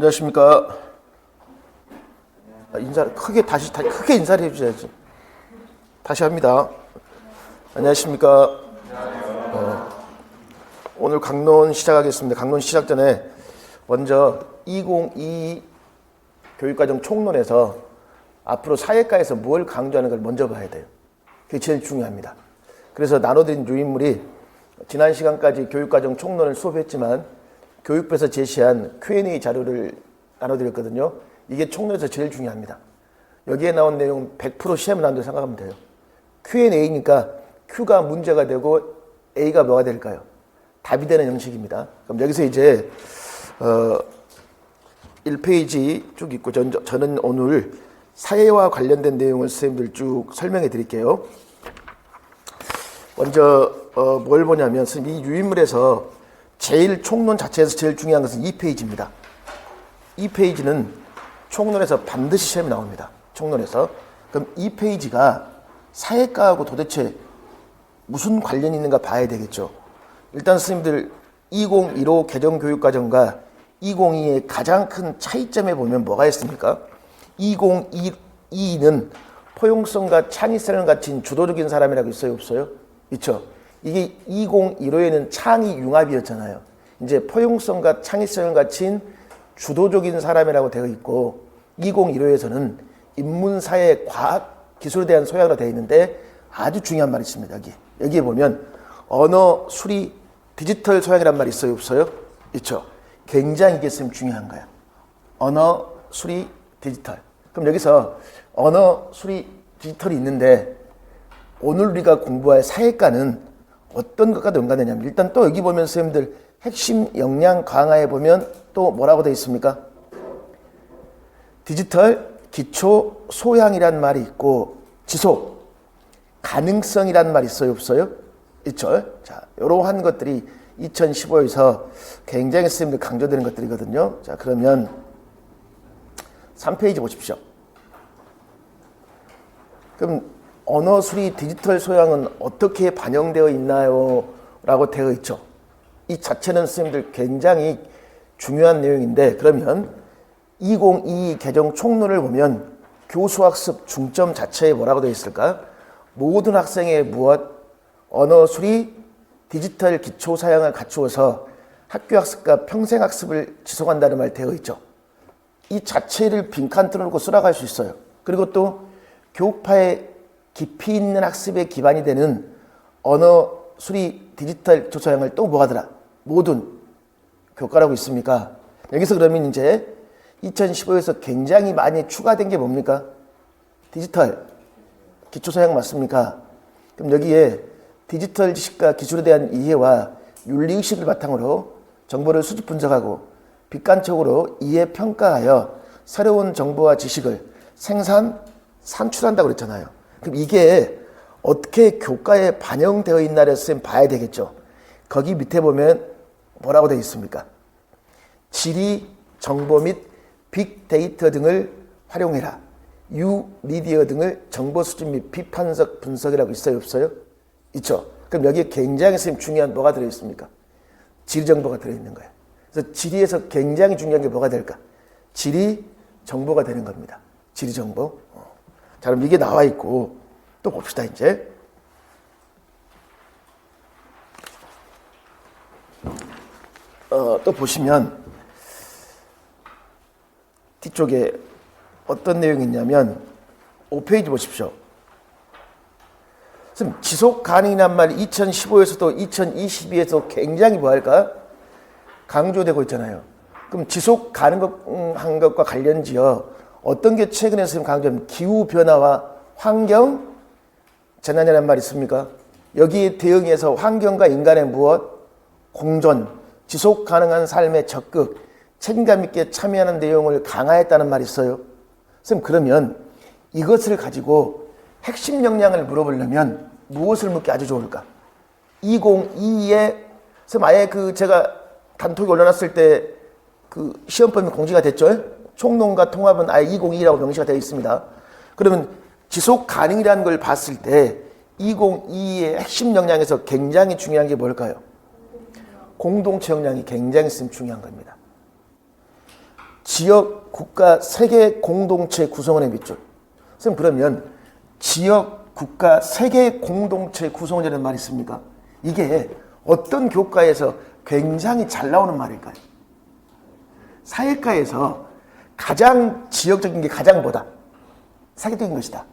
안녕하십니까. 인사 크게 크게 인사를 해주셔야지. 다시 합니다. 안녕하십니까. 오늘 강론 시작하겠습니다. 강론 시작 전에 먼저 2022 교육과정 총론에서 앞으로 사회과에서 뭘 강조하는 걸 먼저 봐야 돼요. 그게 제일 중요합니다. 그래서 나눠드린 요인물이 지난 시간까지 교육과정 총론을 수업했지만 교육부에서 제시한 Q&A 자료를 나눠드렸거든요. 이게 총론에서 제일 중요합니다. 여기에 나온 내용 100% 시험에 나온다고 생각하면 돼요. Q&A니까 Q가 문제가 되고 A가 뭐가 될까요? 답이 되는 형식입니다. 그럼 여기서 이제 1페이지 쭉 있고 저는 오늘 사회와 관련된 내용을 선생님들 쭉 설명해 드릴게요. 먼저 뭘 보냐면 이 유인물에서 제일 총론 자체에서 제일 중요한 것은 2페이지입니다. 2페이지는 총론에서 반드시 시험에 나옵니다. 총론에서. 그럼 2페이지가 사회과하고 도대체 무슨 관련이 있는가 봐야 되겠죠. 일단 선생님들 2015 개정교육과정과 2022의 가장 큰 차이점에 보면 뭐가 있습니까? 2022는 포용성과 창의성을 갖춘 주도적인 사람이라고 있어요? 없어요? 있죠. 이게 2015에는 창의 융합이었잖아요. 이제 포용성과 창의성을 갖춘 주도적인 사람이라고 되어 있고 2015에서는 인문사회, 과학, 기술에 대한 소양으로 되어 있는데 아주 중요한 말이 있습니다. 여기에 보면 언어, 수리, 디지털 소양이란 말이 있어요? 없어요? 있죠. 굉장히 이게 있으면 중요한 거야. 언어, 수리, 디지털. 그럼 여기서 언어, 수리, 디지털이 있는데 오늘 우리가 공부할 사회과는 어떤 것과 연관되냐면 일단 또 여기 보면 선생님들 핵심 역량 강화에 보면 또 뭐라고 되어 있습니까? 디지털 기초 소양이란 말이 있고 지속 가능성이란 말이 있어요? 없어요? 있죠. 자, 이러한 것들이 2015에서 굉장히 선생님들 강조되는 것들이거든요. 자, 그러면 3페이지 보십시오. 그럼 언어 수리 디지털 소양은 어떻게 반영되어 있나요? 라고 되어 있죠. 이 자체는 선생님들 굉장히 중요한 내용인데 그러면 2022 개정 총론을 보면 교수학습 중점 자체에 뭐라고 되어 있을까? 모든 학생의 무엇? 언어 수리 디지털 기초 사양을 갖추어서 학교학습과 평생학습을 지속한다는 말 되어 있죠. 이 자체를 빈칸 틀어놓고 쓰라고 할 수 있어요. 그리고 또 교육파의 깊이 있는 학습에 기반이 되는 언어 수리 디지털 조사형을 또 뭐하더라? 모든 교과라고 있습니까? 여기서 그러면 이제 2015에서 굉장히 많이 추가된 게 뭡니까? 디지털 기초사양 맞습니까? 그럼 여기에 디지털 지식과 기술에 대한 이해와 윤리의식을 바탕으로 정보를 수집 분석하고 객관적으로 이해 평가하여 새로운 정보와 지식을 산출한다고 그랬잖아요. 그럼 이게 어떻게 교과에 반영되어 있나를 쌤 봐야 되겠죠. 거기 밑에 보면 뭐라고 되어 있습니까? 지리, 정보 및 빅데이터 등을 활용해라. 뉴미디어 등을 정보 수집 및 비판적 분석이라고 있어요? 없어요? 있죠. 그럼 여기에 굉장히 쌤 중요한 뭐가 들어있습니까? 지리 정보가 들어있는 거예요. 그래서 지리에서 굉장히 중요한 게 뭐가 될까? 지리 정보가 되는 겁니다. 지리 정보. 자, 그럼 이게 나와 있고, 또 봅시다, 이제. 또 보시면, 뒤쪽에 어떤 내용이 있냐면, 5페이지 보십시오. 지금 지속 가능이란 말이 2015에서도 2022에서 굉장히 뭐할까? 강조되고 있잖아요. 그럼 지속 가능한 것과 관련지어 어떤 게 최근에 지금 강조하면 기후변화와 환경 재난이라는 말이 있습니까? 여기에 대응해서 환경과 인간의 무엇? 공존, 지속 가능한 삶에 적극, 책임감 있게 참여하는 내용을 강화했다는 말이 있어요. 선생님, 그러면 이것을 가지고 핵심 역량을 물어보려면 무엇을 묻기 아주 좋을까? 2022에 선생님 아예 제가 단톡에 올려놨을 때 시험범위 공지가 됐죠? 총론과 통합은 아예 2022라고 명시가 되어 있습니다. 그러면 지속 가능이라는 걸 봤을 때 2022의 핵심 역량에서 굉장히 중요한 게 뭘까요? 공동체 역량이 굉장히 중요한 겁니다. 지역, 국가, 세계 공동체 구성원의 밑줄. 선생님, 그러면 지역, 국가, 세계 공동체 구성원이라는 말이 있습니까? 이게 어떤 교과에서 굉장히 잘 나오는 말일까요? 사회과에서 가장 지역적인 게 가장보다 사회적인 것이다.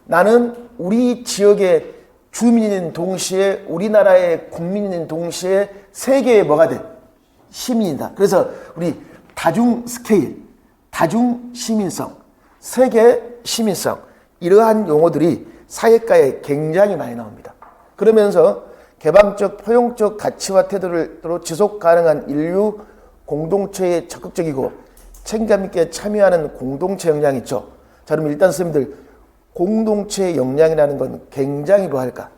나는 우리 지역의 주민인 동시에 우리나라의 국민인 동시에 세계의 뭐가 돼? 시민이다. 그래서 우리 다중 스케일, 다중 시민성, 세계 시민성 이러한 용어들이 사회과에 굉장히 많이 나옵니다. 그러면서 개방적, 포용적 가치와 태도로 지속 가능한 인류 공동체에 적극적이고 책임감 있게 참여하는 공동체 역량이 있죠. 자, 그럼 일단 선생님들 공동체 역량이라는 건 굉장히 뭐할까?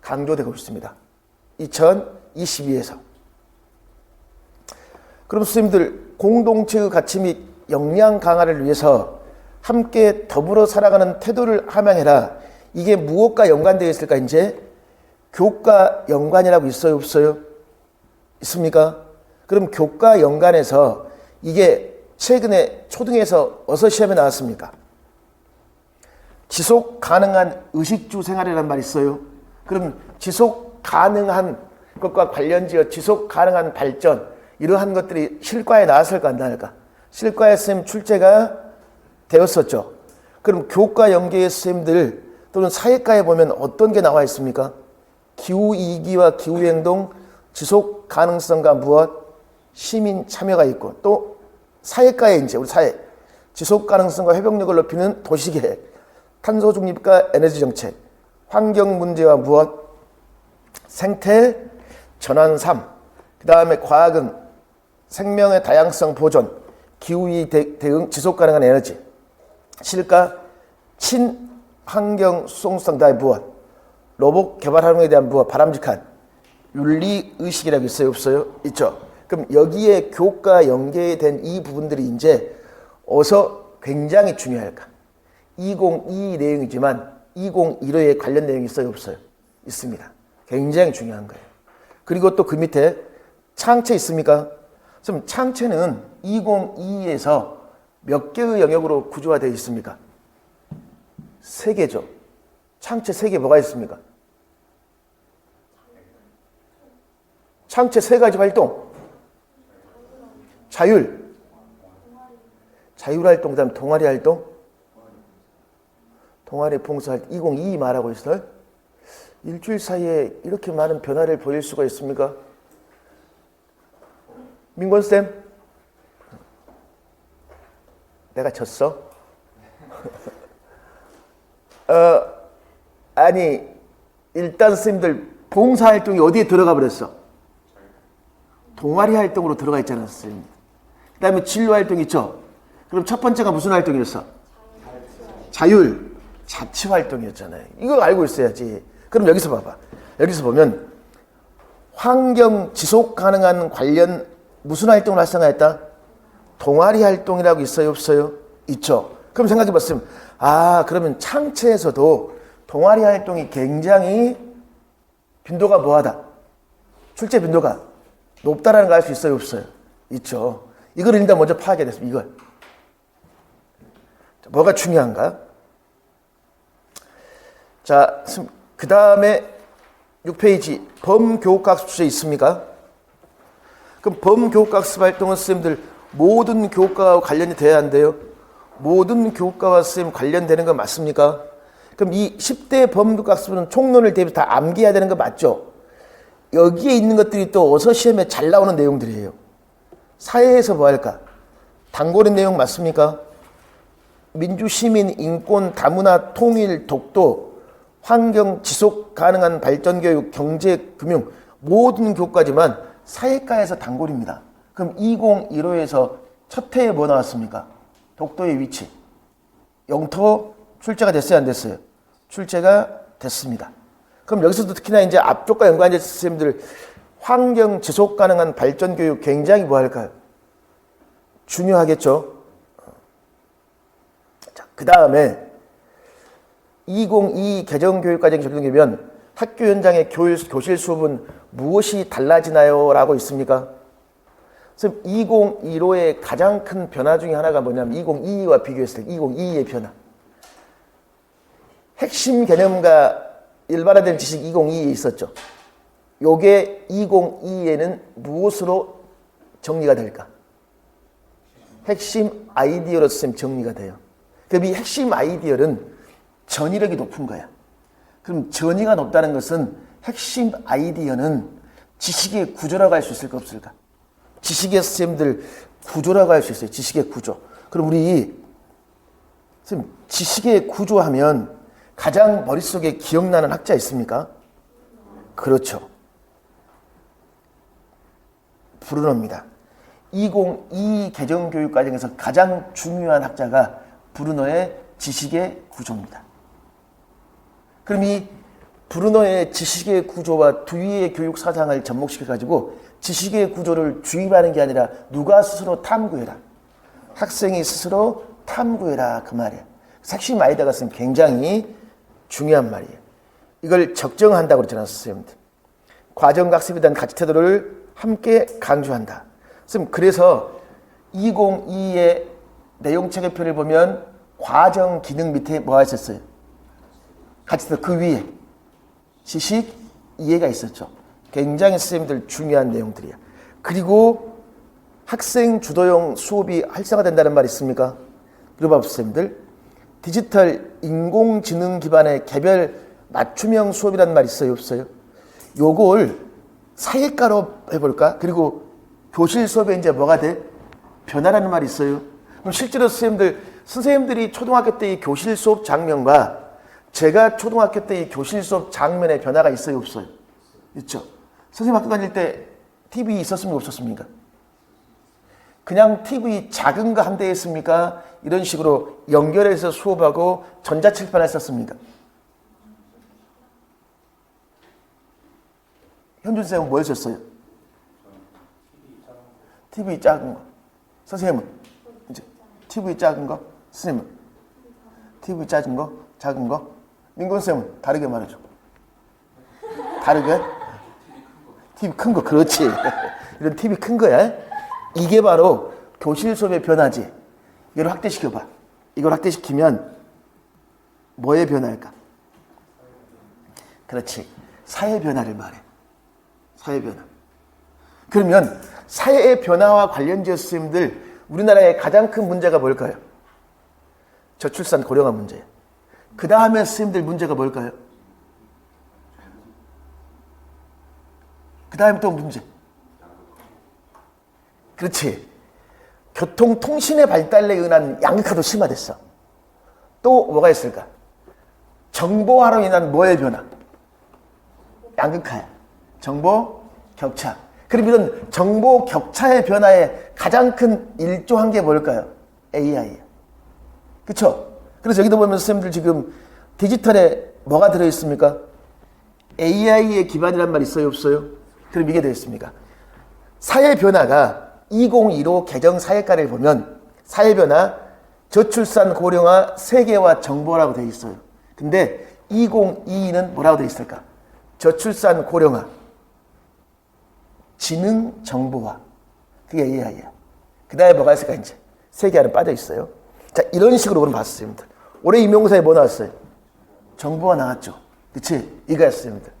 강조되고 있습니다. 2022에서. 그럼 선생님들 공동체의 가치 및 역량 강화를 위해서 함께 더불어 살아가는 태도를 함양해라. 이게 무엇과 연관되어 있을까? 이제 교과 연관이라고 있어요? 없어요? 있습니까? 그럼 교과 연관에서 이게 최근에 초등에서 어서 시험에 나왔습니까? 지속 가능한 의식주 생활이라는 말이 있어요. 그럼 지속 가능한 것과 관련지어 지속 가능한 발전 이러한 것들이 실과에 나왔을까 안 나올까? 실과에 선생님 출제가 되었었죠. 그럼 교과 연계의 선생님들 또는 사회과에 보면 어떤 게 나와 있습니까? 기후위기와 기후행동, 지속 가능성과 무엇? 시민 참여가 있고 또 사회과에 이제 우리 사회 지속 가능성과 회복력을 높이는 도시계획, 탄소 중립과 에너지 정책, 환경 문제와 무엇? 생태 전환 3. 그다음에 과학은 생명의 다양성 보존, 기후위기 대응, 지속 가능한 에너지. 실과 친환경 수송성 다의 무엇? 로봇 개발 활용에 대한 무엇? 바람직한 윤리 의식이라고 있어요? 없어요? 있죠. 그럼 여기에 교과 연계된 이 부분들이 이제 어서 굉장히 중요할까? 2022 내용이지만 2015에 관련 내용이 있어요? 없어요? 있습니다. 굉장히 중요한 거예요. 그리고 또 그 밑에 창체 있습니까? 그럼 창체는 2022에서 몇 개의 영역으로 구조화되어 있습니까? 3개죠. 창체 3개 뭐가 있습니까? 창체 3가지 활동. 자율활동, 그 다음 동아리활동. 동아리 봉사활동 2022 말하고 있어요. 일주일 사이에 이렇게 많은 변화를 보일 수가 있습니까? 민권쌤? 내가 졌어? 아니 일단 선생님들 봉사활동이 어디에 들어가 버렸어? 동아리 활동으로 들어가 있잖아 선생님. 그 다음에 진로활동 있죠? 그럼 첫 번째가 무슨 활동이었어? 자치활동이었잖아요. 이거 알고 있어야지. 그럼 여기서 봐봐. 여기서 보면 환경 지속 가능한 관련 무슨 활동을 활성화했다? 동아리 활동이라고 있어요? 없어요? 있죠. 그럼 생각해 봤으면 그러면 창체에서도 동아리 활동이 굉장히 빈도가 뭐하다? 출제 빈도가 높다라는 걸 알 수 있어요? 없어요? 있죠. 이걸 일단 먼저 파악해야 됐습니다. 이걸. 뭐가 중요한가? 자, 그 다음에 6페이지 범교육학습 주제 있습니까? 그럼 범교육학습 활동은 선생님들 모든 교과와 관련이 돼야 한대요. 모든 교과와 선생님 관련되는 거 맞습니까? 그럼 이 10대 범교육학습은 총론을 대비해서 다 암기해야 되는 거 맞죠? 여기에 있는 것들이 또 어서 시험에 잘 나오는 내용들이에요. 사회에서 뭐 할까? 단골인 내용 맞습니까? 민주, 시민, 인권, 다문화, 통일, 독도, 환경, 지속 가능한 발전 교육, 경제, 금융 모든 교과지만 사회과에서 단골입니다. 그럼 2015에서 첫 해에 뭐 나왔습니까? 독도의 위치. 영토 출제가 됐어요? 안 됐어요? 출제가 됐습니다. 그럼 여기서도 특히나 이제 앞쪽과 연관된 선생님들 환경 지속 가능한 발전 교육 굉장히 뭐 할까요? 중요하겠죠. 자, 그 다음에 2022 개정교육과정이 적용되면 학교 현장의 교실 수업은 무엇이 달라지나요? 라고 있습니까? 선생님, 2015의 가장 큰 변화 중에 하나가 뭐냐면 2022와 비교했을 때 2022의 변화. 핵심 개념과 일반화된 지식 2022에 있었죠. 요게 2022에는 무엇으로 정리가 될까? 핵심 아이디어로 선생님 정리가 돼요. 그럼 이 핵심 아이디어는 전이력이 높은 거야. 그럼 전이가 높다는 것은 핵심 아이디어는 지식의 구조라고 할 수 있을까 없을까? 지식의 선생님들 구조라고 할 수 있어요. 지식의 구조. 그럼 우리 선생님 지식의 구조하면 가장 머릿속에 기억나는 학자 있습니까? 그렇죠. 브루너입니다. 2022 개정교육과정에서 가장 중요한 학자가 브루너의 지식의 구조입니다. 그럼 이 브루너의 지식의 구조와 두위의 교육 사상을 접목시켜가지고 지식의 구조를 주입하는 게 아니라 누가 스스로 탐구해라. 학생이 스스로 탐구해라. 그 말이에요. 핵심 아이디어가 굉장히 중요한 말이에요. 이걸 적정한다고 그랬잖아요, 선생님들. 과정학습에 대한 가치 태도를 함께 강조한다. 선생님, 그래서 2022의 내용체계표를 보면 과정 기능 밑에 뭐가 있었어요? 가치 태도 그 위에 지식 이해가 있었죠. 굉장히 선생님들 중요한 내용들이야. 그리고 학생 주도형 수업이 활성화된다는 말이 있습니까? 그리고 선생님들 디지털 인공지능 기반의 개별 맞춤형 수업이라는 말이 있어요, 없어요? 요걸 사회과로 해볼까? 그리고 교실 수업에 이제 뭐가 돼? 변화라는 말이 있어요. 그럼 실제로 선생님들이 초등학교 때 이 교실 수업 장면과 제가 초등학교 때 이 교실 수업 장면의 변화가 있어요, 없어요? 있죠. 선생님 학교 다닐 때 TV 있었습니까, 없었습니까? 그냥 TV 작은 거 한 대 했습니까? 이런 식으로 연결해서 수업하고 전자칠판을 썼습니까? 현준 쌤은 뭘 썼어요? TV 작은 거. 선생님은? 이제 TV 작은 거? 선생님은? TV 작은 거? 작은 거? 민건 쌤은? 다르게 말해줘. 다르게? TV 큰 거. 그렇지. 이런 TV 큰 거야. 이게 바로 교실 수업의 변화지. 이걸 확대시켜봐. 이걸 확대시키면 뭐의 변화일까? 그렇지. 사회 변화를 말해. 사회 변화. 그러면 사회의 변화와 관련지어 선생님들 우리나라의 가장 큰 문제가 뭘까요? 저출산 고령화 문제예요. 그 다음에 선생님들 문제가 뭘까요? 그 다음에 또 문제. 그렇지. 교통통신의 발달에 의한 양극화도 심화됐어. 또 뭐가 있을까? 정보화로 인한 뭐의 변화? 양극화야. 정보 격차. 그럼 이런 정보 격차의 변화에 가장 큰 일조한 게 뭘까요? AI야. 그렇죠? 그래서 여기도 보면 선생님들 지금 디지털에 뭐가 들어있습니까? AI의 기반이란 말 있어요, 없어요? 그럼 이게 되겠습니까? 사회 변화가 2015 개정 사회과를 보면 사회 변화, 저출산 고령화, 세계화 정보라고 되어 있어요. 근데 2022는 뭐라고 되어 있을까? 저출산 고령화, 지능 정보화. 그게 AI야. 그 다음에 뭐가 있을까, 이제? 세계화는 빠져 있어요. 자, 이런 식으로 그럼 봤습니다. 올해 임용사에 뭐 나왔어요? 정보화 나왔죠. 그치? 이거였습니다.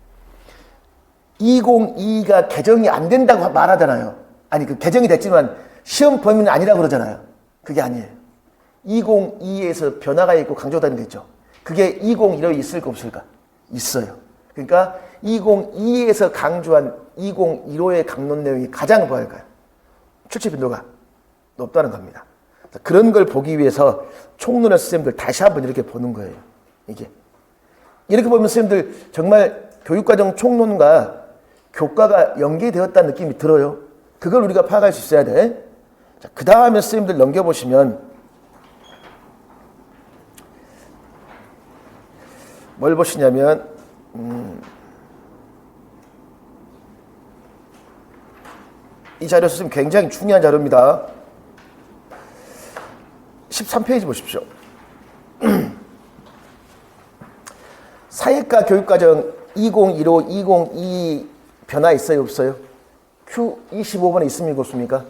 2022가 개정이 안 된다고 말하잖아요. 아니, 그 개정이 됐지만 시험 범위는 아니라고 그러잖아요. 그게 아니에요. 2022에서 변화가 있고 강조되는 게 있죠. 그게 2015에 있을까 없을까? 있어요. 그러니까 2022에서 강조한 2015의 강론 내용이 가장 뭐할까요? 출제 빈도가 높다는 겁니다. 그런 걸 보기 위해서 총론의 선생님들 다시 한번 이렇게 보는 거예요. 이게. 이렇게 보면 선생님들 정말 교육과정 총론과 교과가 연계되었다는 느낌이 들어요. 그걸 우리가 파악할 수 있어야 돼. 자, 그 다음에 선생님들 넘겨보시면 뭘 보시냐면 이 자료 선생님 굉장히 중요한 자료입니다. 13페이지 보십시오. 사회과 교육과정 2015, 2022 변화 있어요, 없어요? Q25번에 있습니까, 없습니까?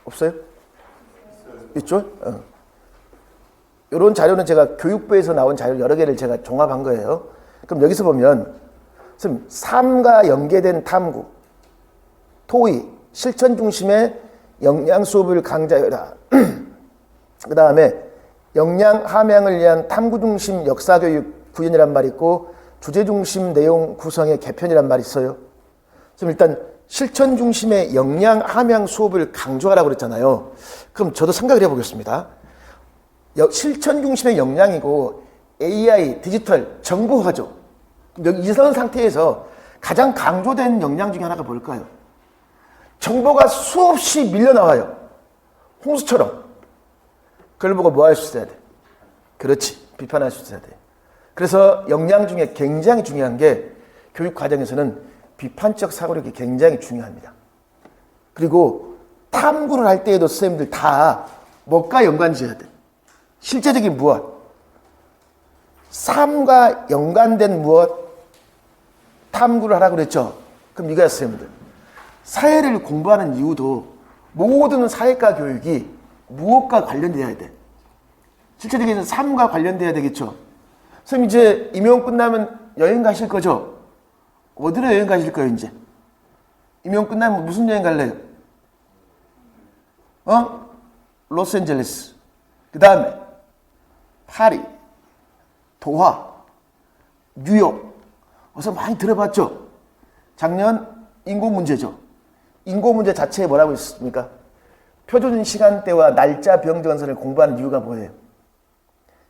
없어요? 있죠? 이런 자료는 제가 교육부에서 나온 자료 여러 개를 제가 종합한 거예요. 그럼 여기서 보면 선생님, 삶과 연계된 탐구, 토의, 실천 중심의 역량 수업을 강좌하라. 그 다음에 역량 함양을 위한 탐구 중심 역사교육 구현이란 말이 있고 주제 중심 내용 구성의 개편이란 말이 있어요. 그럼 일단 실천 중심의 역량 함양 수업을 강조하라고 그랬잖아요. 그럼 저도 생각을 해보겠습니다. 실천 중심의 역량이고 AI, 디지털, 정보화죠. 이런 상태에서 가장 강조된 역량 중에 하나가 뭘까요? 정보가 수없이 밀려나와요. 홍수처럼. 그걸 보고 뭐 할 수 있어야 돼? 그렇지. 비판할 수 있어야 돼. 그래서 역량 중에 굉장히 중요한 게 교육 과정에서는 비판적 사고력이 굉장히 중요합니다. 그리고 탐구를 할 때에도 선생님들 다 뭐가 연관지어야 돼? 실제적인 무엇? 삶과 연관된 무엇? 탐구를 하라고 그랬죠. 그럼 이거야 선생님들. 사회를 공부하는 이유도 모든 사회과 교육이 무엇과 관련돼야 돼? 실제적인 삶과 관련돼야 되겠죠. 선생님 이제 임용 끝나면 여행 가실 거죠? 어디로 여행 가실 거예요 이제? 임용 끝나면 무슨 여행 갈래요? 로스앤젤레스. 그 다음에 파리, 도하, 뉴욕. 어서 많이 들어봤죠? 작년 인구 문제죠. 인구 문제 자체에 뭐라고 있습니까? 표준 시간대와 날짜 병정선을 공부하는 이유가 뭐예요?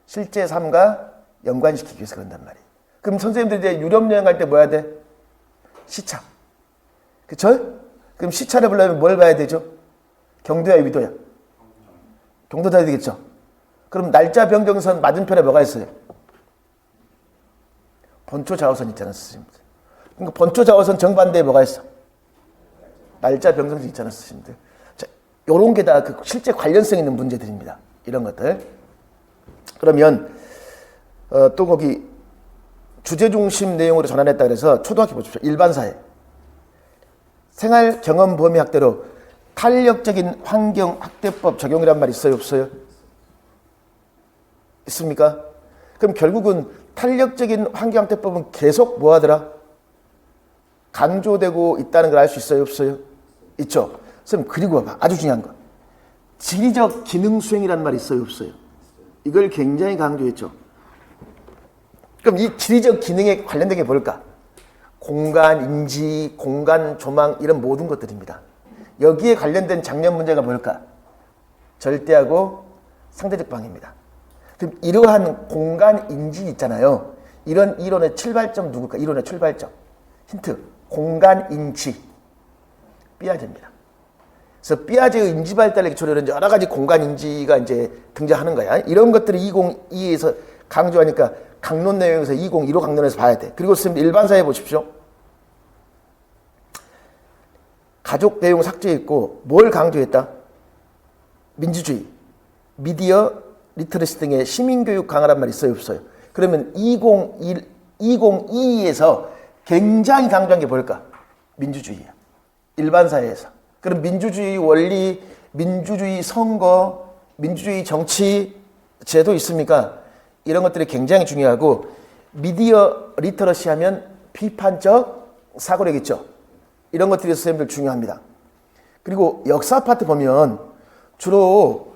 실제 삶과 연관시키기 위해서 그런단 말이에요. 그럼 선생님들 이제 유럽 여행 갈 때 뭐 해야 돼? 시차. 그쵸? 그럼 시차를 보려면 뭘 봐야 되죠? 경도야, 위도야? 경도 봐야 되겠죠? 그럼 날짜 병정선 맞은편에 뭐가 있어요? 번초 좌우선 있잖아, 선생님들. 그러니까 번초 좌우선 정반대에 뭐가 있어? 날짜 병정선 있잖아, 선생님들. 자, 요런 게 다 그 실제 관련성 있는 문제들입니다. 이런 것들. 그러면 또 거기 주제 중심 내용으로 전환했다 그래서 초등학교 보십시오. 일반사회. 생활 경험 범위 학대로 탄력적인 환경 학대법 적용이란 말 있어요, 없어요? 있습니까? 그럼 결국은 탄력적인 환경 학대법은 계속 뭐 하더라? 강조되고 있다는 걸 알 수 있어요, 없어요? 있죠. 선생님 그리고 봐봐. 아주 중요한 거. 지리적 기능 수행이라는 말이 있어요, 없어요? 이걸 굉장히 강조했죠. 그럼 이 지리적 기능에 관련된 게 뭘까? 공간 인지, 공간 조망 이런 모든 것들입니다. 여기에 관련된 작년 문제가 뭘까? 절대하고 상대적 방해입니다. 그럼 이러한 공간 인지 있잖아요. 이런 이론의 출발점 누굴까? 이론의 출발점. 힌트. 공간 인지. 삐아제입니다. 그래서 삐아제의 인지 발달의 기초로 이런 여러 가지 공간 인지가 이제 등장하는 거야. 이런 것들을 2022에서 강조하니까 강론 내용에서 2015 강론에서 봐야 돼. 그리고 선생님 일반사회 보십시오. 가족 내용 삭제했고 뭘 강조했다? 민주주의, 미디어, 리터러시 등의 시민교육 강화란 말이 있어요, 없어요? 그러면 2022에서 굉장히 강조한 게 뭘까? 민주주의야. 일반사회에서. 그럼 민주주의 원리, 민주주의 선거, 민주주의 정치 제도 있습니까? 이런 것들이 굉장히 중요하고 미디어 리터러시 하면 비판적 사고력 있죠. 이런 것들이 선생님들 중요합니다. 그리고 역사 파트 보면 주로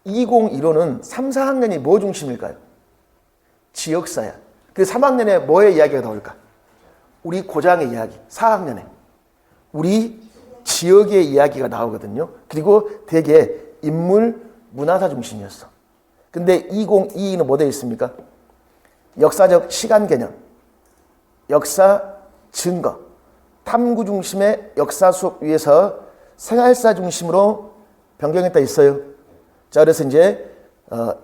2015는 3, 4학년이 뭐 중심일까요? 지역사야. 그 3학년에 뭐의 이야기가 나올까? 우리 고장의 이야기. 4학년에 우리 지역의 이야기가 나오거든요. 그리고 되게 인물 문화사 중심이었어. 근데 2022는 뭐 되어 있습니까? 역사적 시간 개념, 역사 증거, 탐구 중심의 역사 수업 위에서 생활사 중심으로 변경했다 있어요. 자, 그래서 이제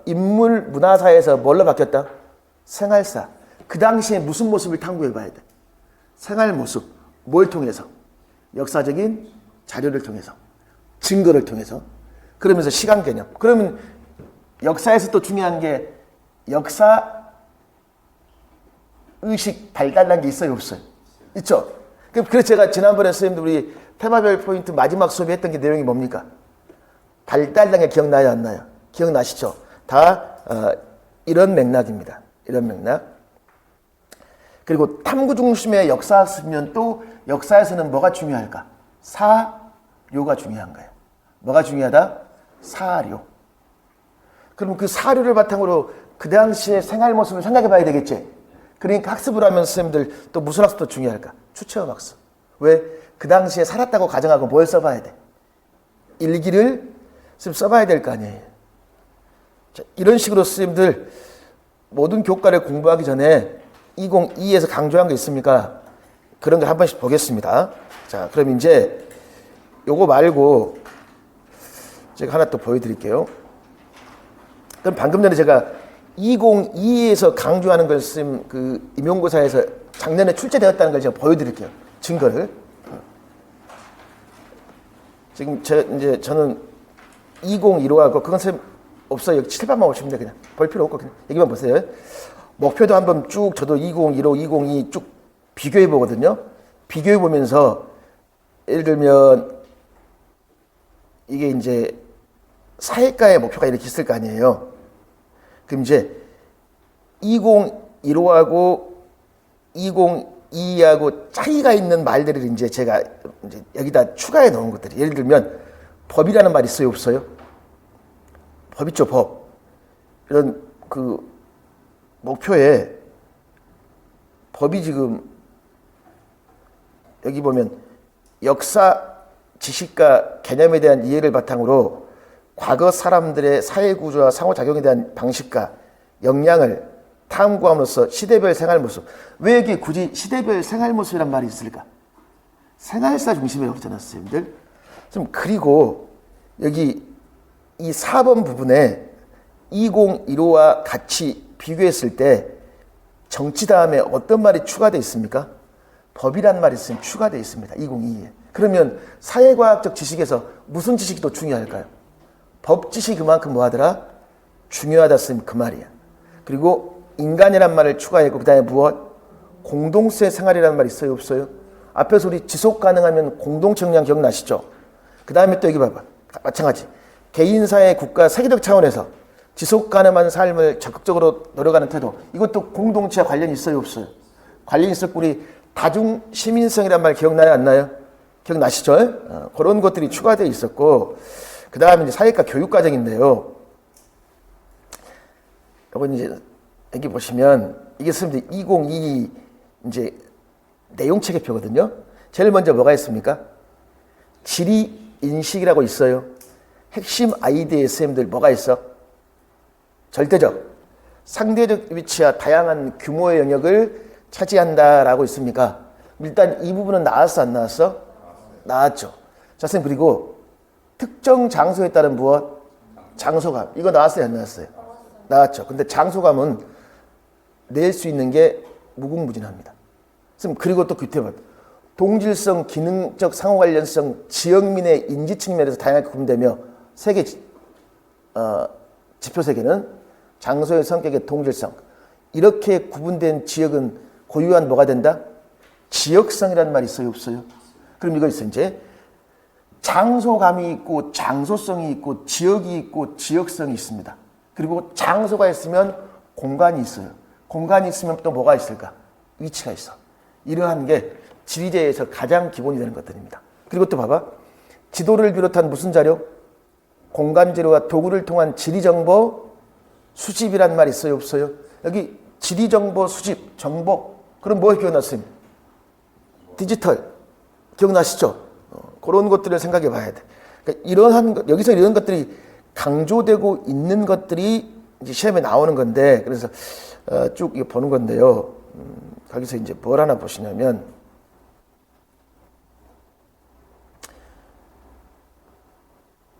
인물 문화사에서 뭘로 바뀌었다? 생활사. 그 당시에 무슨 모습을 탐구해 봐야 돼? 생활 모습. 뭘 통해서? 역사적인 자료를 통해서, 증거를 통해서. 그러면서 시간 개념. 그러면 역사에서 또 중요한 게 역사 의식 발달한 게 있어요, 없어요? 있죠? 그래서 제가 지난번에 선생님들 우리 테마별 포인트 마지막 수업에 했던 게 내용이 뭡니까? 발달된 게 기억나요, 안 나요? 기억나시죠? 다 이런 맥락입니다. 이런 맥락. 그리고 탐구 중심의 역사학습이면 또 역사에서는 뭐가 중요할까? 사료가 중요한 거예요. 뭐가 중요하다? 사료. 그럼 그 사료를 바탕으로 그 당시의 생활 모습을 생각해 봐야 되겠지? 그러니까 학습을 하면 선생님들 또 무슨 학습도 중요할까? 추체험 학습. 왜? 그 당시에 살았다고 가정하고 뭘 써봐야 돼? 일기를 써봐야 될 거 아니에요. 자, 이런 식으로 선생님들 모든 교과를 공부하기 전에 2022에서 강조한 거 있습니까? 그런 걸 한 번씩 보겠습니다. 자, 그럼 이제 요거 말고 제가 하나 또 보여드릴게요. 그럼 방금 전에 제가 2022에서 강조하는 걸 쓴 그 임용고사에서 작년에 출제되었다는 걸 제가 보여드릴게요. 증거를. 지금 이제 저는 2015하고 그건 선생님 없어요. 칠판만 보시면 돼. 그냥 볼 필요 없고 그냥 여기만 보세요. 목표도 한번 쭉 저도 2015, 2022 쭉 비교해 보거든요. 비교해 보면서 예를 들면 이게 이제 사회과의 목표가 이렇게 있을 거 아니에요. 그럼 이제 2015하고 2022하고 차이가 있는 말들을 이제 제가 이제 여기다 추가해 놓은 것들이 예를 들면 법이라는 말 있어요, 없어요? 법 있죠, 법. 이런 그 목표에 법이 지금 여기 보면 역사 지식과 개념에 대한 이해를 바탕으로 과거 사람들의 사회구조와 상호작용에 대한 방식과 역량을 탐구함으로써 시대별 생활 모습. 왜 여기 굳이 시대별 생활 모습이란 말이 있을까? 생활사 중심이라고 그러잖아요, 선생님들. 좀 그리고 여기 이 4번 부분에 2015와 같이 비교했을 때 정치 다음에 어떤 말이 추가되어 있습니까? 법이란 말이 있으면 추가되어 있습니다. 2022에. 그러면 사회과학적 지식에서 무슨 지식이 더 중요할까요? 법 지식이 그만큼 뭐하더라? 중요하다 쓰면 그 말이야. 그리고 인간이란 말을 추가했고 그 다음에 무엇? 공동체 생활이라는 말이 있어요, 없어요? 앞에서 우리 지속 가능하면 공동체 역량 기억나시죠? 그 다음에 또 여기 봐봐. 마찬가지. 개인사회, 국가, 세계적 차원에서 지속 가능한 삶을 적극적으로 노력하는 태도. 이것도 공동체와 관련이 있어요, 없어요? 관련이 있을 우리 다중 시민성이란 말 기억나요, 안 나요? 기억나시죠? 그런 것들이 추가되어 있었고, 그 다음에 이제 사회과 교육과정인데요. 이건 이제 여기 보시면 이게 선생님들 2022 이제 내용 체계표거든요. 제일 먼저 뭐가 있습니까? 지리 인식이라고 있어요. 핵심 아이디어의 선생님들 뭐가 있어? 절대적, 상대적 위치와 다양한 규모의 영역을 차지한다라고 있습니까? 일단 이 부분은 나왔어, 안 나왔어? 나왔죠. 자, 선생님 그리고 특정 장소에 따른 무엇? 장소감. 이거 나왔어요, 안 나왔어요? 나왔죠. 근데 장소감은 낼 수 있는 게 무궁무진합니다. 선생님 그리고 또 규태봐. 동질성, 기능적 상호관련성, 지역민의 인지 측면에서 다양하게 구분되며 세계 지표 세계는 장소의 성격의 동질성. 이렇게 구분된 지역은 고유한 뭐가 된다? 지역성이라는 말이 있어요, 없어요? 그럼 이거 있어. 이제 장소감이 있고 장소성이 있고 지역이 있고 지역성이 있습니다. 그리고 장소가 있으면 공간이 있어요. 공간이 있으면 또 뭐가 있을까? 위치가 있어. 이러한 게 지리제에서 가장 기본이 되는 것들입니다. 그리고 또 봐봐. 지도를 비롯한 무슨 자료? 공간 자료와 도구를 통한 지리정보 수집이란 말이 있어요, 없어요? 여기 지리정보 수집, 정보. 그럼 뭐 기억났어요? 디지털. 기억나시죠? 그런 것들을 생각해 봐야 돼. 그러니까 이러한, 여기서 이런 것들이 강조되고 있는 것들이 이제 시험에 나오는 건데, 그래서 쭉 이거 보는 건데요. 거기서 이제 뭘 하나 보시냐면,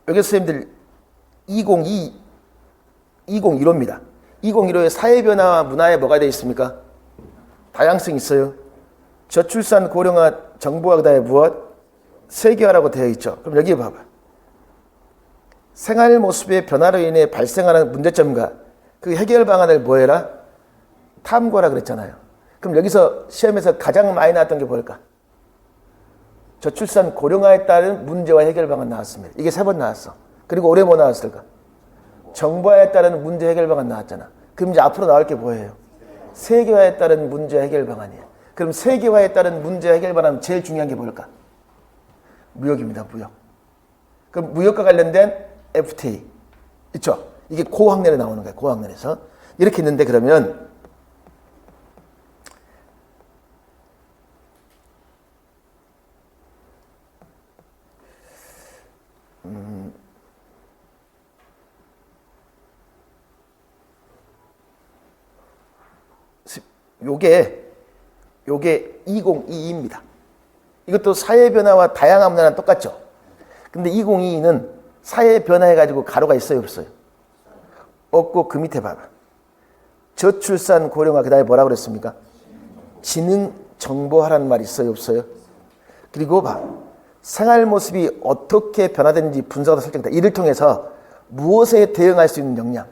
여기 선생님들 2015입니다. 2015의 사회변화와 문화에 뭐가 되어 있습니까? 다양성이 있어요. 저출산 고령화 정보화 그다음에 무엇? 세계화라고 되어 있죠. 그럼 여기 봐봐. 생활 모습의 변화로 인해 발생하는 문제점과 그 해결 방안을 뭐 해라? 탐구하라 그랬잖아요. 그럼 여기서 시험에서 가장 많이 나왔던 게 뭘까? 저출산 고령화에 따른 문제와 해결 방안 나왔습니다. 이게 3번 나왔어. 그 그리고 올해 뭐 나왔을까? 정보화에 따른 문제 해결 방안 나왔잖아. 그럼 이제 앞으로 나올 게 뭐예요? 세계화에 따른 문제 해결 방안이에요. 그럼 세계화에 따른 문제 해결 방안 제일 중요한 게 뭘까? 무역입니다. 무역. 그럼 무역과 관련된 FTA 있죠? 이게 고학년에 나오는 거예요. 고학년에서 이렇게 있는데 그러면 요게 2022입니다. 이것도 사회 변화와 다양한 문화는 똑같죠. 근데 2022는 사회 변화해가지고 가로가 있어요, 없어요? 없고 그 밑에 봐봐. 저출산 고령화 그다음에 뭐라고 그랬습니까? 지능 정보화라는 말이 있어요, 없어요? 그리고 봐. 생활 모습이 어떻게 변화되는지 분석하다 설정다. 이를 통해서 무엇에 대응할 수 있는 역량,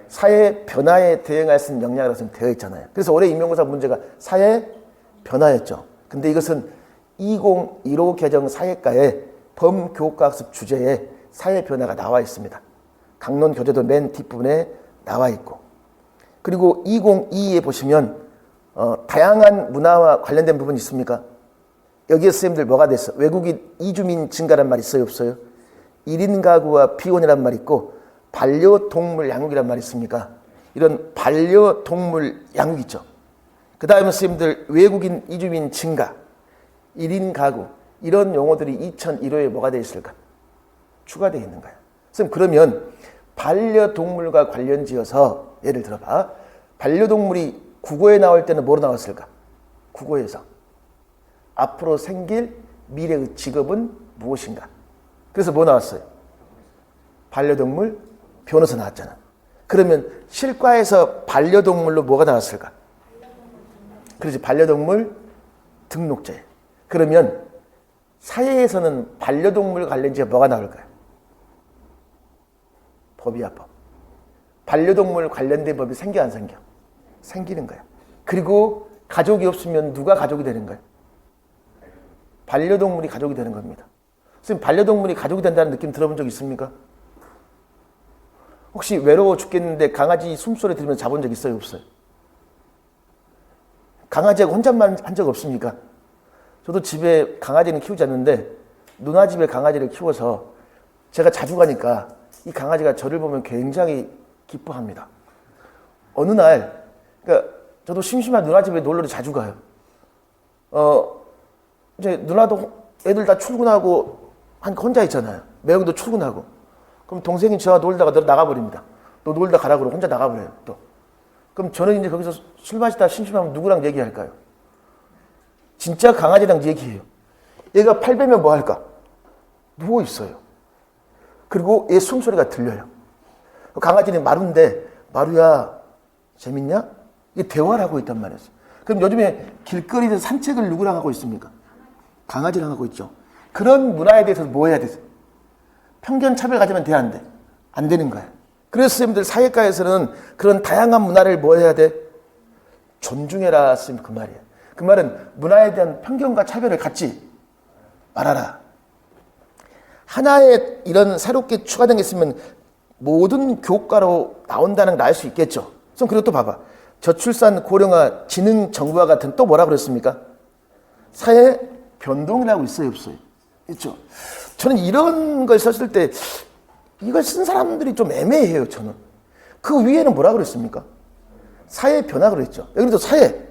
사회 변화에 대응할 수 있는 역량이라고 되어 있잖아요. 그래서 올해 임용고사 문제가 사회 변화였죠. 근데 이것은 2015 개정 사회과의 범교과학습 주제에 사회 변화가 나와 있습니다. 강론 교재도 맨 뒷부분에 나와 있고, 그리고 2022에 보시면 다양한 문화와 관련된 부분이 있습니까? 여기에 선생님들 뭐가 됐어? 외국인 이주민 증가란 말이 있어요, 없어요? 1인 가구와 비혼이란 말이 있고 반려동물 양육이란 말이 있습니까? 이런 반려동물 양육 있죠. 그 다음에 선생님들 외국인 이주민 증가, 1인 가구 이런 용어들이 2015에 뭐가 되어 있을까? 추가되어 있는 거야. 선생님 그러면 반려동물과 관련지어서 예를 들어봐. 반려동물이 국어에 나올 때는 뭐로 나왔을까? 국어에서 앞으로 생길 미래의 직업은 무엇인가? 그래서 뭐 나왔어요? 반려동물 변호사 나왔잖아. 그러면 실과에서 반려동물로 뭐가 나왔을까? 그렇지, 반려동물 등록제. 그러면 사회에서는 반려동물 관련지가 뭐가 나올까요? 법이야, 법. 반려동물 관련된 법이 생겨 안 생겨? 생기는 거야. 그리고 가족이 없으면 누가 가족이 되는 거야? 반려동물이 가족이 되는 겁니다. 선생님, 반려동물이 가족이 된다는 느낌 들어본 적 있습니까? 혹시 외로워 죽겠는데 강아지 숨소리 들으면서 자본 적 있어요, 없어요? 강아지하고 혼잣말 한 적 없습니까? 저도 집에 강아지는 키우지 않는데 누나 집에 강아지를 키워서 제가 자주 가니까 이 강아지가 저를 보면 굉장히 기뻐합니다. 어느 날, 그러니까 저도 심심한 누나 집에 놀러 자주 가요. 이제 누나도 애들 다 출근하고 혼자 있잖아요. 매형도 출근하고. 그럼 동생이 저와 놀다가 나가버립니다. 너 놀다 가라 그러고 혼자 나가버려요, 또. 그럼 저는 이제 거기서 술 마시다 심심하면 누구랑 얘기할까요? 진짜 강아지랑 얘기해요. 얘가 팔 베면 뭐 할까? 누워 있어요. 그리고 얘 숨소리가 들려요. 강아지는 마루인데, 마루야, 재밌냐? 이게 대화를 하고 있단 말이었어요. 그럼 요즘에 길거리에서 산책을 누구랑 하고 있습니까? 강아지랑 하고 있죠. 그런 문화에 대해서 뭐 해야 되세요? 편견 차별 가지면 돼, 안 돼? 안 되는 거야. 그래서 선생님들 사회과에서는 그런 다양한 문화를 뭐 해야 돼? 존중해라 쓰면 그 말이에요. 그 말은 문화에 대한 편견과 차별을 갖지 말아라. 하나의 이런 새롭게 추가된 게 있으면 모든 교과로 나온다는 걸 알 수 있겠죠. 그리고 또 봐봐. 저출산, 고령화, 지능 정보화 같은 또 뭐라 그랬습니까? 사회 변동이라고 있어요, 없어요? 있죠. 저는 이런 걸 썼을 때 이걸 쓴 사람들이 좀 애매해요, 저는. 그 위에는 뭐라 그랬습니까? 사회 변화 그랬죠. 여기도 사회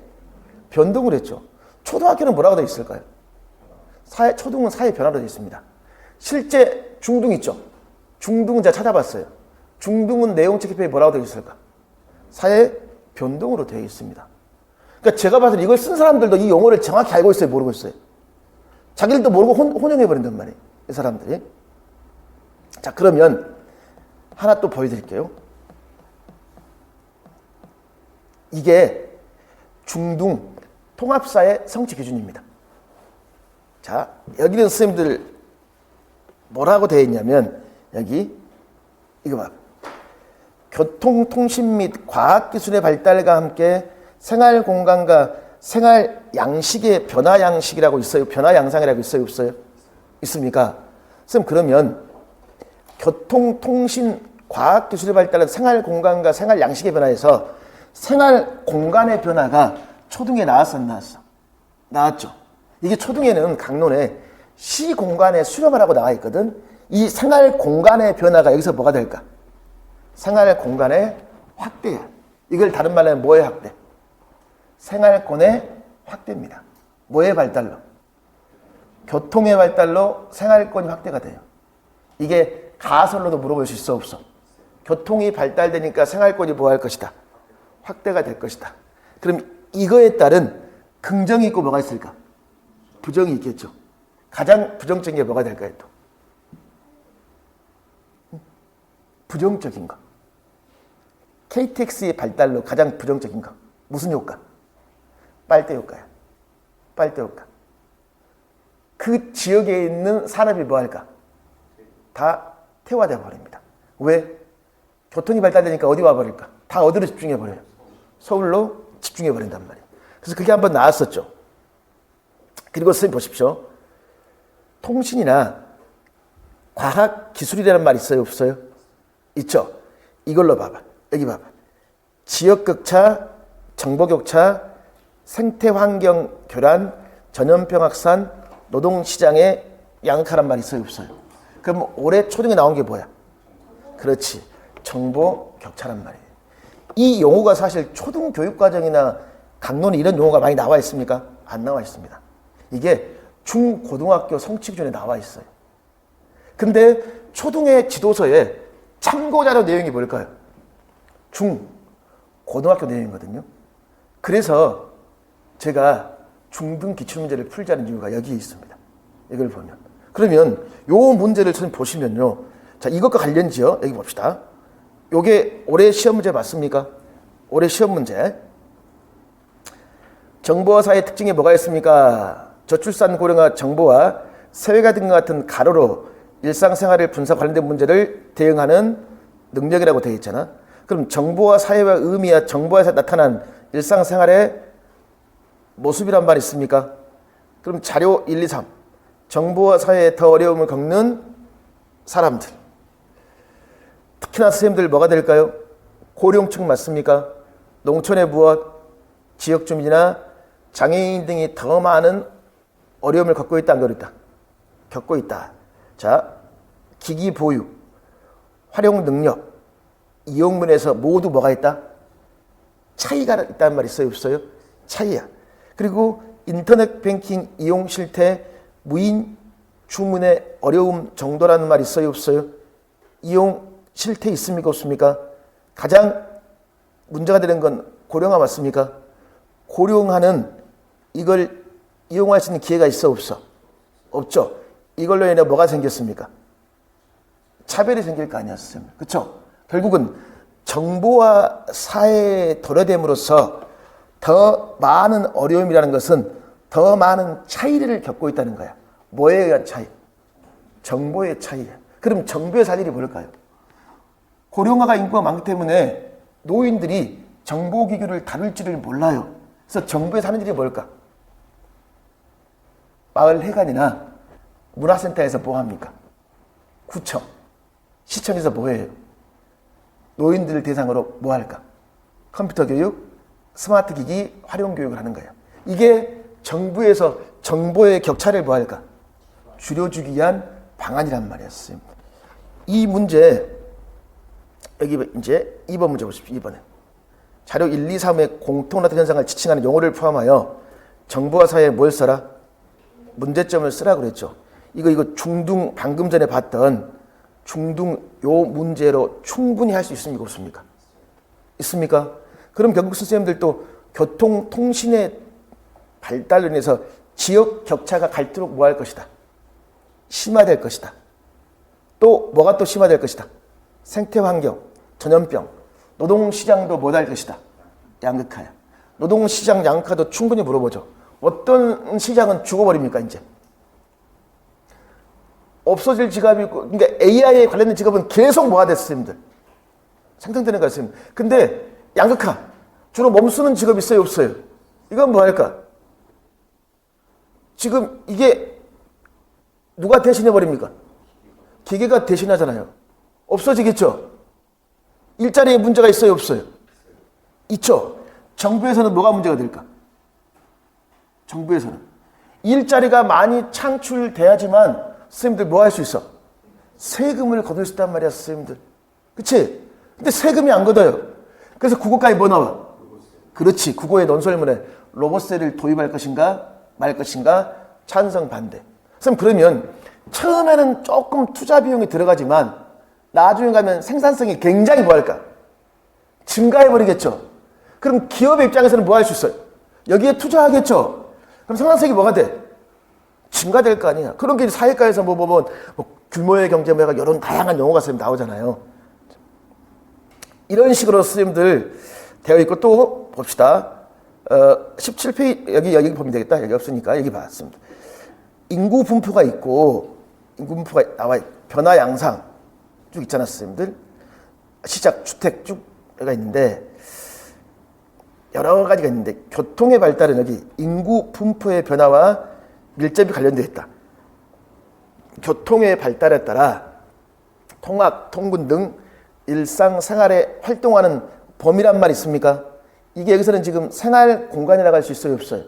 변동을 했죠. 초등학교는 뭐라고 되어 있을까요? 초등은 사회 변화로 되어 있습니다. 실제 중등 있죠. 중등은 제가 찾아봤어요. 중등은 내용 체크표에 뭐라고 되어 있을까? 사회 변동으로 되어 있습니다. 그러니까 제가 봐서 이걸 쓴 사람들도 이 용어를 정확히 알고 있어요, 모르고 있어요? 자기들도 모르고 혼용해버린단 말이에요, 이 사람들이. 자, 그러면 하나 또 보여드릴게요. 이게 중등 통합사회 성취 기준입니다. 자, 여기는 선생님들 뭐라고 되어 있냐면, 여기 이거 봐. 교통, 통신 및 과학기술의 발달과 함께 생활 공간과 생활 양식의 변화 양식이라고 있어요? 변화 양상이라고 있어요, 없어요? 있습니까? 선생님, 그러면 교통, 통신, 과학 기술의 발달은 생활 공간과 생활 양식의 변화에서 생활 공간의 변화가 초등에 나왔어, 안 나왔어? 나왔죠. 이게 초등에는 강론에 시 공간에 수렴하라고 나와 있거든. 이 생활 공간의 변화가 여기서 뭐가 될까? 생활 공간의 확대야. 이걸 다른 말로 하면 뭐의 확대? 생활권의 확대입니다. 뭐의 발달로? 교통의 발달로 생활권이 확대가 돼요. 이게 가설로도 물어볼 수 있어, 없어? 교통이 발달되니까 생활권이 뭐 할 것이다? 확대가 될 것이다. 그럼 이거에 따른 긍정이 있고 뭐가 있을까? 부정이 있겠죠. 가장 부정적인 게 뭐가 될까요, 또? 부정적인 거. KTX의 발달로 가장 부정적인 거. 무슨 효과? 빨대 효과야. 빨대 효과. 그 지역에 있는 산업이 뭐 할까? 다 퇴화되어 버립니다. 왜? 교통이 발달되니까 어디 와버릴까? 다 어디로 집중해버려요? 서울로 집중해버린단 말이에요. 그래서 그게 한번 나왔었죠. 그리고 선생님 보십시오. 통신이나 과학 기술이라는 말 있어요, 없어요? 있죠. 이걸로 봐봐. 여기 봐봐. 지역격차, 정보격차, 생태환경 교란, 전염병 확산, 노동시장의 양극화란 말이 있어요, 없어요? 그럼 올해 초등에 나온 게 뭐야? 그렇지. 정보격차란 말이에요. 이 용어가 사실 초등교육과정이나 강론에 이런 용어가 많이 나와 있습니까? 안 나와 있습니다. 이게 중고등학교 성취기준에 나와 있어요. 근데 초등의 지도서에 참고자료 내용이 뭘까요? 고등학교 내용이거든요. 그래서 제가 중등 기출문제를 풀자는 이유가 여기에 있습니다. 이걸 보면. 그러면 요 문제를 좀 보시면요. 자, 이것과 관련지요. 여기 봅시다. 요게 올해 시험 문제 맞습니까? 올해 시험 문제. 정보화 사회의 특징이 뭐가 있습니까? 저출산 고령화 정보와 사회가 등과 같은 가로로 일상생활을 분석 관련된 문제를 대응하는 능력이라고 되어 있잖아. 그럼 정보화 사회와 의미와 정보화에서 나타난 일상생활의 모습이란 말이 있습니까? 그럼 자료 1, 2, 3. 정보화 사회에 더 어려움을 겪는 사람들. 특히나 선생님들 뭐가 될까요? 고령층 맞습니까? 농촌의 무엇? 지역 주민이나 장애인 등이 더 많은 어려움을 겪고 있다, 안 겪고 있다? 겪고 있다. 자, 기기 보유, 활용 능력, 이용문에서 모두 뭐가 있다? 차이가 있다는 말이 있어요, 없어요? 차이야. 그리고 인터넷 뱅킹 이용 실태, 무인 주문의 어려움 정도라는 말이 있어요, 없어요? 이용 실태 있습니까, 없습니까? 가장 문제가 되는 건 고령화 맞습니까? 고령화는 이걸 이용할 수 있는 기회가 있어, 없어? 없죠. 이걸로 인해 뭐가 생겼습니까? 차별이 생길 거 아니었어요. 그렇죠? 결국은 정보화 사회에 도래됨으로써 더 많은 어려움이라는 것은 더 많은 차이를 겪고 있다는 거야. 뭐에 의한 차이? 정보의 차이야. 그럼 정보의 사실이 뭘까요? 고령화가 인구가 많기 때문에 노인들이 정보기기를 다룰 줄을 몰라요. 그래서 정부에 사는 일이 뭘까? 마을회관이나 문화센터에서 뭐 합니까? 구청, 시청에서 뭐 해요? 노인들 대상으로 뭐 할까? 컴퓨터 교육, 스마트 기기 활용 교육을 하는 거예요. 이게 정부에서 정보의 격차를 뭐 할까? 줄여주기 위한 방안이란 말이었어요. 이 문제, 여기 이제 2번 문제 보십시오. 2번에. 자료 1, 2, 3의 공통 나타난 현상을 지칭하는 용어를 포함하여 정보화 사회에 뭘 써라? 문제점을 쓰라고 그랬죠. 이거 중등, 방금 전에 봤던 중등 요 문제로 충분히 할 수 있습니까, 없습니까? 있습니까? 그럼 결국 선생님들도 교통, 통신의 발달로 인해서 지역 격차가 갈수록 뭐 할 것이다? 심화될 것이다. 또 뭐가 또 심화될 것이다? 생태환경, 전염병, 노동시장도 뭐 할 것이다? 양극화야. 노동시장 양극화도 충분히 물어보죠. 어떤 시장은 죽어버립니까, 이제? 없어질 직업이 있고, 그러니까 AI에 관련된 직업은 계속 뭐가 됐어요, 님들? 생성되는 거 있습니다. 근데 양극화, 주로 몸쓰는 직업이 있어요, 없어요? 이건 뭐 할까? 지금 이게 누가 대신해버립니까? 기계가 대신하잖아요. 없어지겠죠? 일자리에 문제가 있어요, 없어요? 있죠? 정부에서는 뭐가 문제가 될까? 정부에서는 일자리가 많이 창출돼야지만 선생님들 뭐 할 수 있어? 세금을 거둘 수 있단 말이야, 선생님들. 그치? 근데 세금이 안 걷어요. 그래서 국어과에 뭐 나와? 그렇지. 국어의 논설문에 로봇세를 도입할 것인가 말 것인가 찬성 반대. 선생님 그러면 처음에는 조금 투자 비용이 들어가지만 나중에 가면 생산성이 굉장히 뭐 할까? 증가해버리겠죠. 그럼 기업의 입장에서는 뭐 할 수 있어요? 여기에 투자하겠죠. 그럼 생산성이 뭐가 돼? 증가될 거 아니야. 그런 게 사회과에서 뭐 규모의 경제 뭐 이런 다양한 용어가 선생님 나오잖아요. 이런 식으로 선생님들 되어 있고 또 봅시다. 17페이지 여기 보면 되겠다. 여기 없으니까 여기 봤습니다. 인구 분포가 있고 인구 분포가 나와 변화 양상 쭉 있잖아, 선생님들. 시작 주택 쭉가 있는데 여러 가지가 있는데 교통의 발달은 여기 인구 분포의 변화와 밀접히 관련되어 있다. 교통의 발달에 따라 통학, 통근 등 일상생활에 활동하는 범위란 말 있습니까? 이게 여기서는 지금 생활 공간이라고 할 수 있어요, 없어요?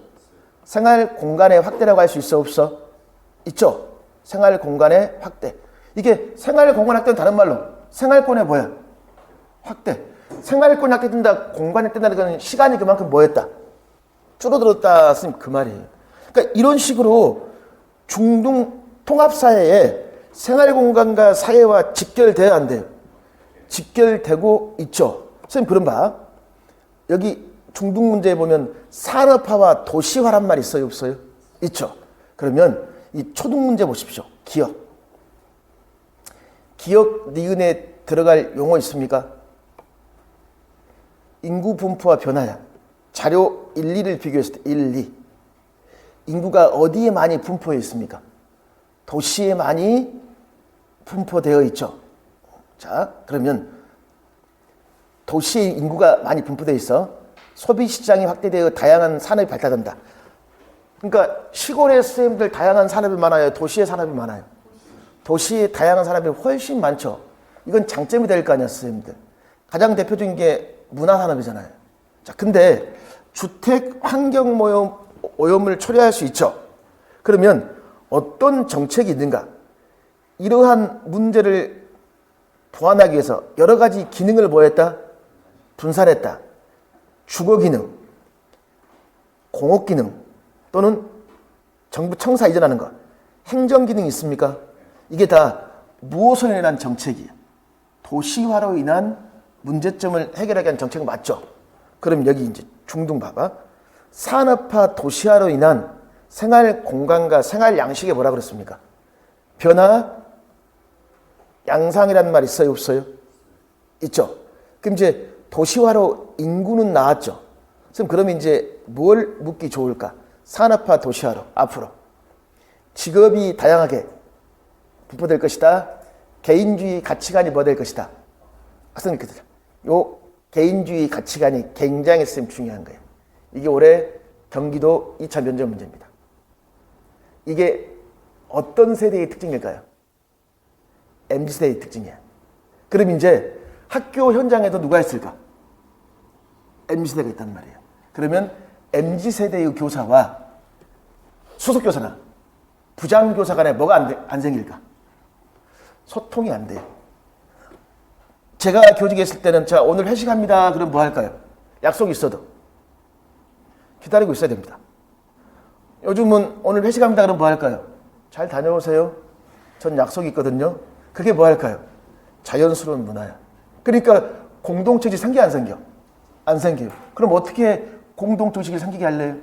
생활 공간의 확대라고 할 수 있어, 없어? 있죠? 생활 공간의 확대. 이게 생활 공간 확대는 다른 말로 생활권의 뭐야? 확대. 생활권이 확대된다, 공간이 확대된다는 건 시간이 그만큼 뭐였다? 줄어들었다, 선생님 그 말이에요. 그러니까 이런 식으로 중등 통합사회에 생활공간과 사회와 직결돼야 안 돼요? 직결되고 있죠. 선생님 그런 봐. 여기 중등 문제에 보면 산업화와 도시화란 말이 있어요, 없어요? 있죠. 그러면 이 초등 문제 보십시오. 기억. 기억 니은에 들어갈 용어 있습니까? 인구 분포와 변화야. 자료 1, 2를 비교했을 때 1, 2. 인구가 어디에 많이 분포해 있습니까? 도시에 많이 분포되어 있죠. 자, 그러면 도시에 인구가 많이 분포되어 있어. 소비 시장이 확대되어 다양한 산업이 발달한다. 그러니까 시골의 선생님들 다양한 산업이 많아요? 도시의 산업이 많아요? 도시의 다양한 산업이 훨씬 많죠. 이건 장점이 될 거 아니야, 선생님들. 가장 대표적인 게 문화산업이잖아요. 자, 근데 주택 환경 오염을 초래할 수 있죠. 그러면 어떤 정책이 있는가? 이러한 문제를 보완하기 위해서 여러 가지 기능을 뭐했다? 분산했다. 주거 기능, 공업 기능 또는 정부 청사 이전하는 것, 행정 기능이 있습니까? 이게 다 무엇으로 인한 정책이에요? 도시화로 인한 문제점을 해결하기 위한 정책은 맞죠? 그럼 여기 이제 중등 봐봐. 산업화 도시화로 인한 생활 공간과 생활 양식에 뭐라 그랬습니까? 변화 양상이라는 말 있어요, 없어요? 있죠. 그럼 이제 도시화로 인구는 나왔죠. 그러면 이제 뭘 묻기 좋을까? 산업화 도시화로 앞으로 직업이 다양하게 분포될 것이다. 개인주의 가치관이 뭐 될 것이다. 학생님께서 요 개인주의 가치관이 굉장히 중요한 거예요. 이게 올해 경기도 2차 면접 문제입니다. 이게 어떤 세대의 특징일까요? MZ세대의 특징이야. 그럼 이제 학교 현장에도 누가 있을까? MZ세대가 있단 말이에요. 그러면 MZ세대의 교사와 소속교사나 부장교사 간에 뭐가 안 생길까? 소통이 안 돼요. 제가 교직에 있을 때는 자 오늘 회식합니다. 그럼 뭐 할까요? 약속이 있어도 기다리고 있어야 됩니다. 요즘은 오늘 회식합니다. 그럼 뭐 할까요? 잘 다녀오세요. 전 약속이 있거든요. 그게 뭐 할까요? 자연스러운 문화야. 그러니까 공동체가 생겨 안 생겨? 안 생겨요. 그럼 어떻게 공동조직을 생기게 할래요?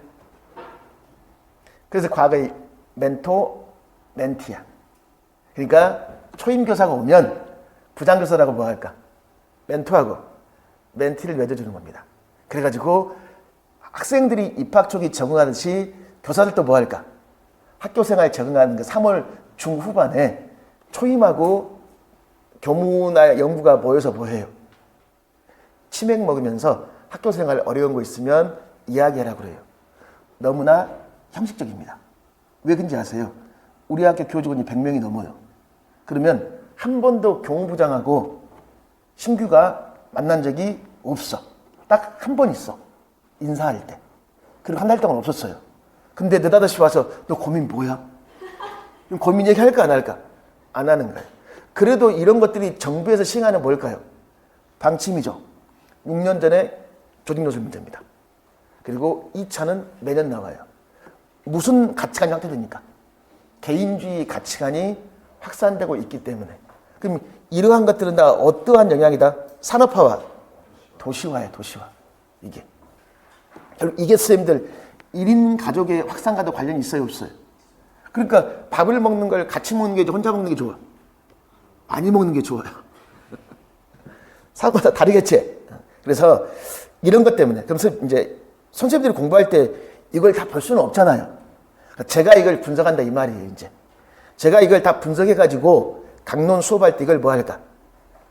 그래서 과거에 멘토, 멘티야. 그러니까 초임교사가 오면 부장교사라고 뭐 할까? 멘토하고 멘티를 맺어주는 겁니다. 그래가지고 학생들이 입학 초기 적응하듯이 교사들도 뭐 할까? 학교생활에 적응하는 그 3월 중후반에 초임하고 교무나 연구가 모여서 뭐 해요? 치맥 먹으면서 학교생활 어려운 거 있으면 이야기하라고 그래요. 너무나 형식적입니다. 왜 그런지 아세요? 우리 학교 교직원이 100명이 넘어요. 그러면 한 번도 교무부장하고 신규가 만난 적이 없어. 딱 한 번 있어. 인사할 때. 그리고 한 달 동안 없었어요. 근데 느닷없이 와서 너 고민 뭐야? 그럼 고민 얘기할까 안 할까? 안 하는 거예요. 그래도 이런 것들이 정부에서 시행하는 뭘까요? 방침이죠. 6년 전에 조직노조 문제입니다. 그리고 2차는 매년 나와요. 무슨 가치관이 확대되니까? 개인주의 가치관이 확산되고 있기 때문에. 그럼 이러한 것들은 다 어떠한 영향이다? 산업화와 도시화예요, 도시화. 이게. 결국 이게 선생님들 1인 가족의 확산과도 관련이 있어요, 없어요? 그러니까 밥을 먹는 걸 같이 먹는 게 혼자 먹는 게 좋아? 많이 먹는 게 좋아요. 사고가 다 다르겠지? 그래서 이런 것 때문에. 그래서 이제 선생님들이 공부할 때 이걸 다 볼 수는 없잖아요. 제가 이걸 분석한다 이 말이에요, 이제. 제가 이걸 다 분석해가지고 강론 수업할 때 이걸 뭐 하겠다?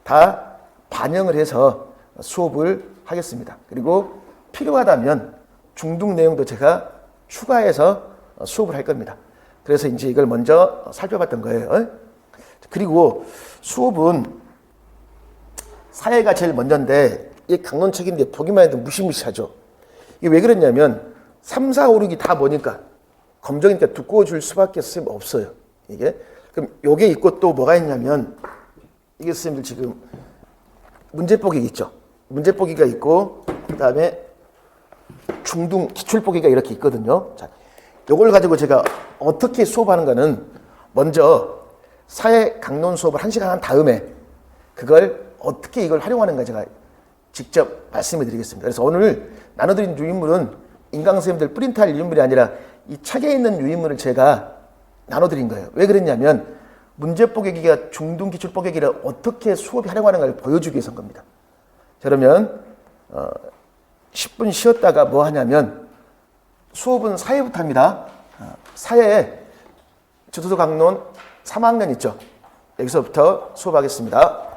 다 반영을 해서 수업을 하겠습니다. 그리고 필요하다면 중등 내용도 제가 추가해서 수업을 할 겁니다. 그래서 이제 이걸 먼저 살펴봤던 거예요. 그리고 수업은 사회가 제일 먼저인데 이 강론책인데 보기만 해도 무시무시하죠. 이게 왜 그랬냐면 3, 4, 5, 6이 다 뭐니까 검정이니까 두꺼워질 수밖에 없어요. 이게. 그럼 요게 있고 또 뭐가 있냐면 이게 선생님들 지금 문제보기 있죠. 문제보기가 있고 그다음에 중등 기출보기가 이렇게 있거든요. 자, 요걸 가지고 제가 어떻게 수업하는가는 먼저 사회 강론 수업을 1시간 한 다음에 그걸 어떻게 이걸 활용하는가 제가 직접 말씀을 드리겠습니다. 그래서 오늘 나눠드린 유인물은 인강 선생님들 프린트할 유인물이 아니라 이 책에 있는 유인물을 제가 나눠드린 거예요. 왜 그랬냐면 문제뽀개기가 중등 기출 뽀개기를 어떻게 수업에 활용하는가를 보여주기 위해서인 겁니다. 자, 그러면 10분 쉬었다가 뭐 하냐면 수업은 사회부터 합니다. 사회에 주소서 강론 3학년 있죠. 여기서부터 수업하겠습니다.